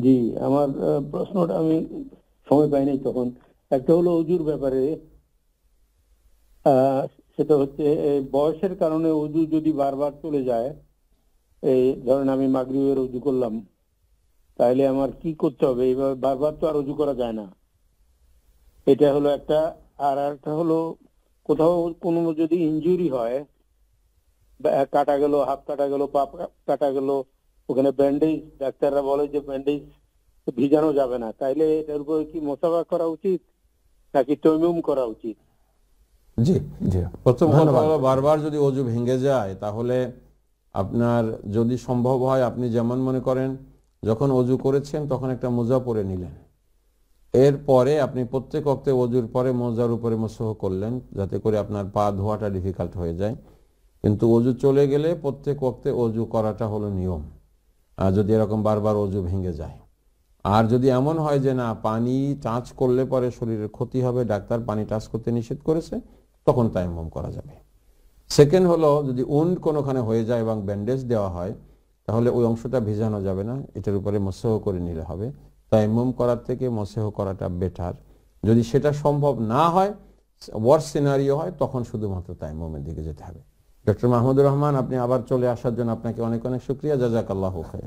জি, আমার প্রশ্নটা আমি সময় পাইনি তখন। একটা হলো অজুর ব্যাপারে, আহ, সেটা হচ্ছে এই বয়সের কারণে অজু যদি বারবার চলে যায়, এই ধরেন আমি মাগরিবের অজু করলাম, তাহলে আমার কি করতে হবে? এইভাবে বারবার তো আর অজু করা যায় না। এটা হলো একটা। আর একটা হলো, কোথাও কোনো যদি ইনজুরি হয়, বা কাটা গেল, হাত কাটা গেল, পা কাটা গেল, ওখানে ব্যান্ডেজ, ডাক্তাররা বলে যে ব্যান্ডেজ ভিজানো যাবে না, তাইলে এটার উপরে কি মোসাফা করা উচিত নাকি তৈমুম করা উচিত? জি, জি, প্রথম কথা ধন্যবাদ। হলো বারবার যদি অজু ভেঙে যায় তাহলে আপনার যদি সম্ভব হয় আপনি যেমন মনে করেন যখন অজু করেছেন তখন একটা মোজা পরে নিলেন, এরপরে আপনি প্রত্যেক ওয়াক্তে অজুর পরে মোজার উপরে মসহ করলেন যাতে করে আপনার পা ধোয়াটা ডিফিকাল্ট হয়ে যায়। কিন্তু অজু চলে গেলে প্রত্যেক ওয়াক্তে অজু করাটা হলো নিয়ম, আর যদি এরকম বারবার অজু ভেঙে যায়। আর যদি এমন হয় যে না পানি টাচ করলে পরে শরীরের ক্ষতি হবে, ডাক্তার পানি টাচ করতে নিষেধ করেছে, তখন তায়াম্মুম করা যাবে। সেকেন্ড হলো যদি উন্ড কোনোখানে হয়ে যায় এবং ব্যান্ডেজ দেওয়া হয় তাহলে ওই অংশটা ভিজানো যাবে না, এটার উপরে মসহ করে নিলে হবে। তায়াম্মুম করার থেকে মসহ করাটা বেটার। যদি সেটা সম্ভব না হয়, ওয়ার্স সিনারিও হয়, তখন শুধুমাত্র তায়াম্মুমের দিকে যেতে হবে। ডক্টর মাহমুদুর রহমান, আপনি আবার চলে আসার জন্য আপনাকে অনেক অনেক শুকরিয়া। জাযাকাল্লাহু খাইর।